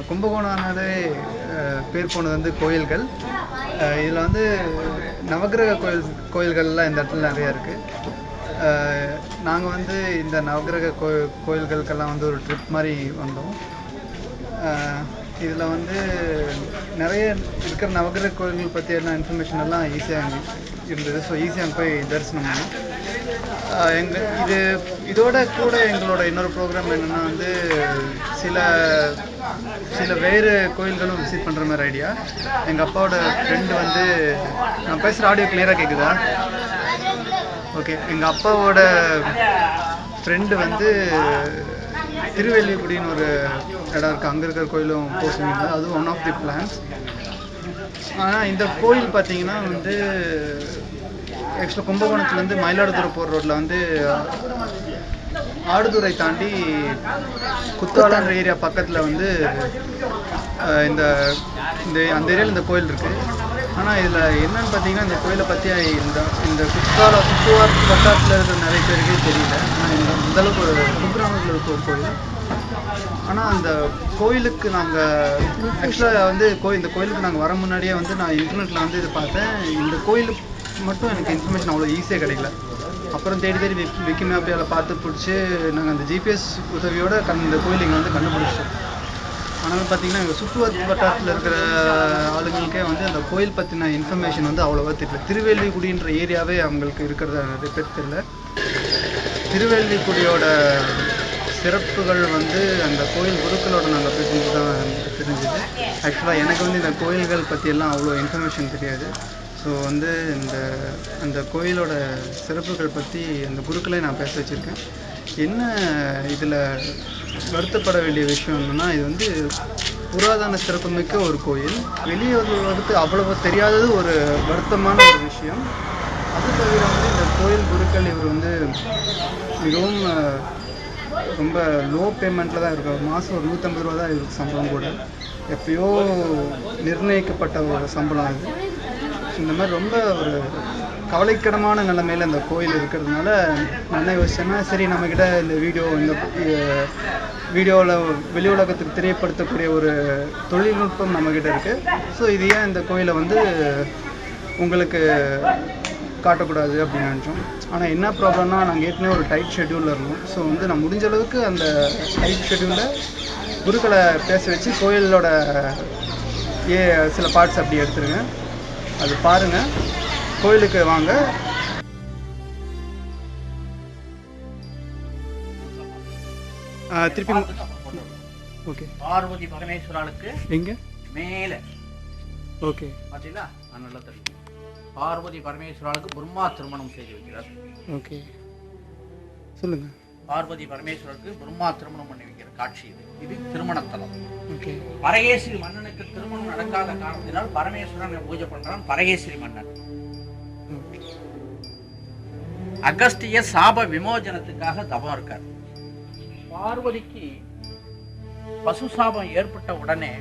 கும்பகோணம்னாலே பேர் போனது வந்து கோயில்கள். இதில் வந்து நவக்கிரக கோயில்கள்லாம் இந்த இடத்துல நிறையா இருக்குது. நாங்கள் வந்து இந்த நவக்கிரக கோயில்களுக்கெல்லாம் வந்து ஒரு ட்ரிப் மாதிரி வந்தோம். இதில் வந்து நிறைய இருக்கிற நவக்கிரக கோயில்கள் பற்றி எல்லாம் இன்ஃபர்மேஷன் எல்லாம் ஈஸியாக இருந்தது. ஸோ ஈஸியாக அங்கே போய் தரிசனம் பண்ணோம். இதோட கூட எங்களோட இன்னொரு ப்ரோக்ராம் என்னென்னா வந்து சில வேறு கோயில்களும் விசிட் பண்ணுற மாதிரி ஐடியா. எங்கள் அப்பாவோட ஃப்ரெண்டு வந்து, நான் பேசுகிற ஆடியோ கிளியராக கேட்குதா? ஓகே. எங்கள் அப்பாவோட ஃப்ரெண்டு வந்து திருவெல்லிக்குடின்னு ஒரு இடம் இருக்குது, அங்கே இருக்கிற கோயிலும் போக சொல்லியிருந்தாங்க. அதுவும் ஒன் ஆஃப் தி பிளான்ஸ். ஆனால் இந்த கோயில் பார்த்தீங்கன்னா வந்து ஆக்சுவலாக கும்பகோணத்துலேருந்து மயிலாடுதுறை போகிற ரோட்டில் வந்து ஆடுதுறை தாண்டி குத்தாலன்ற ஏரியா பக்கத்தில் வந்து இந்த அந்த ஏரியாவில் இந்த கோயில் இருக்குது. ஆனால் இதில் என்னன்னு பார்த்தீங்கன்னா, இந்த கோயிலை பற்றி இந்த சுற்றுவார் வட்டாரத்தில் இருக்கிற நிறைய பேருக்கே தெரியல. ஆனால் இந்தளவுக்கு ஒரு குக்கிராமத்தில் இருக்க ஒரு கோயில். ஆனால் அந்த கோயிலுக்கு நாங்கள் ஆக்சுவலாக வந்து இந்த கோயிலுக்கு நாங்கள் வர முன்னாடியே வந்து நான் இன்டர்நெட்டில் வந்து இது பார்த்தேன். இந்த கோயிலுக்கு மட்டும் எனக்கு இன்ஃபர்மேஷன் அவ்வளோ ஈஸியாக கிடைக்கல. அப்புறம் தேடி விக்கி மேப்பில் பார்த்து பிடிச்சி நாங்கள் அந்த ஜிபிஎஸ் உதவியோடு இந்த கோயில் இங்கே வந்து கண்டுபிடிச்சோம். ஆனால் பார்த்தீங்கன்னா எங்கள் சுற்று வட்டாரத்தில் இருக்கிற ஆளுங்களுக்கே வந்து அந்த கோயில் பற்றின இன்ஃபர்மேஷன் வந்து அவ்வளோவா தெரியல. திருவெல்லிக்குடின்ற ஏரியாவே அவங்களுக்கு இருக்கிறத நிறைய பேர் தெரியல. திருவெல்லிக்குடியோட சிறப்புகள் வந்து அந்த கோயில் குருக்களோட நாங்கள் பேசும்போது தான் தெரிஞ்சுது. ஆக்சுவலாக எனக்கு வந்து இந்த கோயில்கள் பற்றியெல்லாம் அவ்வளோ இன்ஃபர்மேஷன் தெரியாது. ஸோ வந்து அந்த கோயிலோட சிறப்புகள் பற்றி அந்த குருக்களை நான் பேச வச்சுருக்கேன். என்ன இதில் வருத்தப்பட வேண்டிய விஷயம் என்னென்னா, இது வந்து புராதன சிறப்புமிக்க ஒரு கோயில். வெளியே வந்து அவ்வளவு தெரியாதது ஒரு வருத்தமான ஒரு விஷயம். அது தவிர வந்து இந்த கோயில் குருக்கள் இவர் வந்து மிகவும் ரொம்ப லோ பேமெண்ட்டில் தான் இருக்கார். மாதம் ஒரு 150 ரூபா தான் இவருக்கு சம்பளம் கூட. எப்பயோ நிர்ணயிக்கப்பட்ட ஒரு சம்பளம் அது. இந்த மாதிரி ரொம்ப ஒரு கவலைக்கிடமான நிலைமையில் இந்த கோயில் இருக்கிறதுனால நான் என்ன யோசிச்சேன்னா, சரி நம்மக்கிட்ட இந்த வீடியோவில் வெளி உலகத்துக்கு தெரியப்படுத்தக்கூடிய ஒரு தொழில்நுட்பம் நம்மக்கிட்ட இருக்குது. ஸோ இது ஏன் இந்த கோயிலை வந்து உங்களுக்கு காட்டக்கூடாது அப்படின்னு நினச்சோம். ஆனால் என்ன ப்ராப்ளம்னா, நாங்கள் ஏற்கனவே ஒரு டைட் ஷெட்யூலில் இருந்தோம். ஸோ வந்து நான் முடிஞ்ச அளவுக்கு அந்த டைட் ஷெட்யூலில் குருக்களை பேச வச்சு கோயிலோட சில பார்ட்ஸ் அப்படி எடுத்துருங்க. அது பாருங்கள், கோயிலுக்கு வாங்க. திருப்பி ஓகே. பார்வதி பரமேஸ்வராளுக்கு எங்கே மேலே ஓகே பார்த்தீங்களா? நல்லா தெரியும். பார்வதி பரமேஸ்வராளுக்கு பிரம்மா திருமணம் செய்து வைக்கிறார். ஓகே, சொல்லுங்க. பார்வதி பரமேஸ்வரருக்கு பிரம்மா திருமணம் பண்ணி வைக்கிற காட்சி இது திருமணத்தலம். ஓகே. பரகேசரி மன்னனுக்கு திருமணம் நடக்காத காரணத்தினால் பரமேஸ்வரன் பூஜை பண்றான் பரகேசரி மன்னன். அகஸ்திய சாப விமோசனத்துக்காக தவம் இருக்கார். பார்வதிக்கு பசு சாபம் ஏற்பட்ட உடனே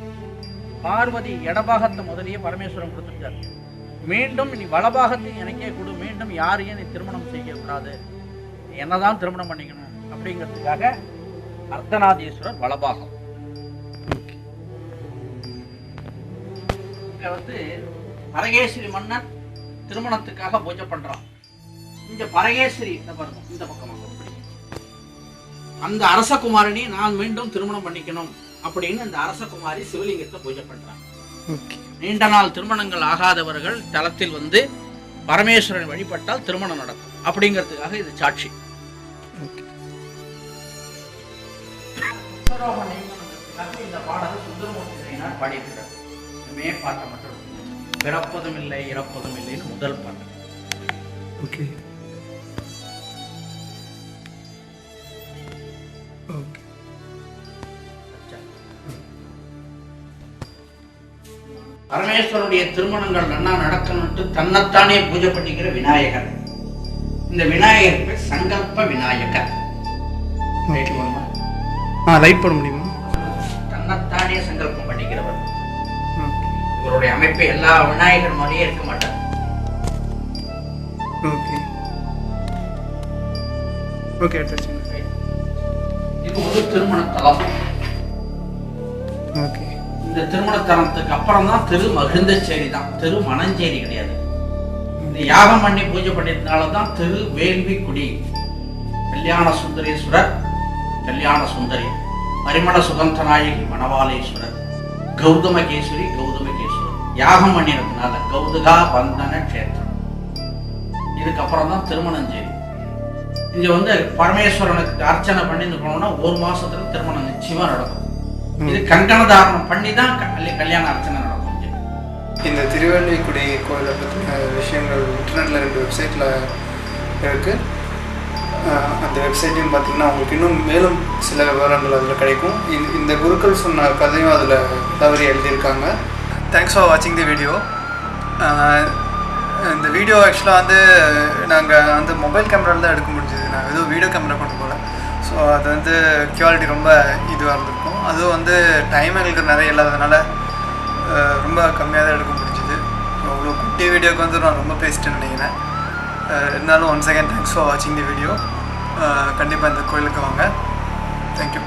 பார்வதி இடபாகத்தை முதலியே பரமேஸ்வரன் கொடுத்துட்டார். மீண்டும் நீ வலபாகத்தை எனக்கே கொடு, மீண்டும் யாரையும் நீ திருமணம் செய்யக்கூடாது, என்னதான் திருமணம் பண்ணிக்கணும் அப்படிங்கிறதுக்காக அர்த்தநாதீஸ்வரர் வலபாகம். வந்து பரகேசரி மன்னன் திருமணத்துக்காக பூஜை பண்றான். இங்க பரகேசரி இந்த பக்கம் அந்த அரசகுமாரினி நான் மீண்டும் திருமணம் பண்ணிக்கணும் அப்படின்னு அந்த அரசகுமாரி சிவலிங்கத்தை பூஜை பண்றாங்க. நீண்ட நாள் திருமணங்கள் ஆகாதவர்கள் தலத்தில் வந்து பரமேஸ்வரன் வழிபட்டால் திருமணம் நடக்கும் அப்படிங்கிறதுக்காக இது சாட்சி. இந்த பாடல் சுந்தரமூர்த்தி பாடியிருக்கிறார். மே பாட்டை மட்டும் பிறப்பதும் இல்லை இறப்பதும் இல்லைன்னு முதல் பாட்டு. ஓகே. பரமேஸ்வரனுடைய திருமணங்கள் நன்னா நடக்கணும்ட்டு தன்னைத்தானே பூஜை பண்ணிக்கிற விநாயகர். இந்த விநாயகர் பேர் சங்கல்ப விநாயகர். லைட் போட முடியுமா? தன்னைத்தானே சங்கல்பம் பண்ணிக்கிறவர். இவருடைய அமைப்பு எல்லா விநாயகர் மாதிரியே இருக்க மாட்டார். இது ஒரு திருமண தலம். ஓகே. இந்த திருமணத்தனத்துக்கு அப்புறம் தான் திரு மகிழ்ந்தச்சேரி தான், திரு மணஞ்சேரி கிடையாது. இந்த யாகம் பண்ணி பூஜை பண்ணியிருந்தால தான் திரு வேள்விக்குடி. கல்யாண சுந்தரேஸ்வரர், கல்யாண சுந்தரி, பரிமள சுகந்தநாயகி, மணவாளேஸ்வரர், கௌதமகேஸ்வரி, கௌதமகேஸ்வரர். யாகம் பண்ணினதுனால கௌதுகா பந்தன கஷேத்திரம். இதுக்கப்புறம் தான் திருமணஞ்சேரி. இங்க வந்து பரமேஸ்வரனுக்கு அர்ச்சனை பண்ணி போனோம்னா 1 மாசத்துல திருமணம் நிச்சயமா நடக்கும். இது கங்கண தாரணம் பண்ணி தான் கல்யாண அர்ச்சனை நடக்கும். இந்த திருவேல்விக்குடி கோயிலை பற்றின விஷயங்கள் இன்டர்நெட்டில் 2 வெப்சைட்டில் இருக்குது. அந்த வெப்சைட்டையும் பார்த்தீங்கன்னா உங்களுக்கு இன்னும் மேலும் சில விவரங்கள் அதில் கிடைக்கும். இந்த குருக்கள் சொன்ன கதையும் அதில் தவறி எழுதியிருக்காங்க. தேங்க்ஸ் ஃபார் வாட்சிங் தி வீடியோ. இந்த வீடியோ ஆக்சுவலாக வந்து நாங்கள் வந்து மொபைல் கேமராவில் தான் எடுக்க முடிஞ்சது. நாங்கள் எதுவும் வீடியோ கேமரா கொண்டு போகல. ஸோ அது வந்து குவாலிட்டி ரொம்ப இதுவாக இருந்திருக்கும். அதுவும் வந்து டைம் எங்களுக்கு நிறைய இல்லாததுனால ரொம்ப கம்மியாக தான் எடுக்க முடிஞ்சுது. அவ்வளோ குட்டி வீடியோக்கு வந்து நான் ரொம்ப பேசிட்டேன்னு நினைக்கிறேன். இருந்தாலும் ஒன்ஸ் அகேன் தேங்க்ஸ் ஃபார் வாட்சிங் தி வீடியோ. கண்டிப்பாக இந்த கோயிலுக்கு வாங்க. தேங்க்யூ.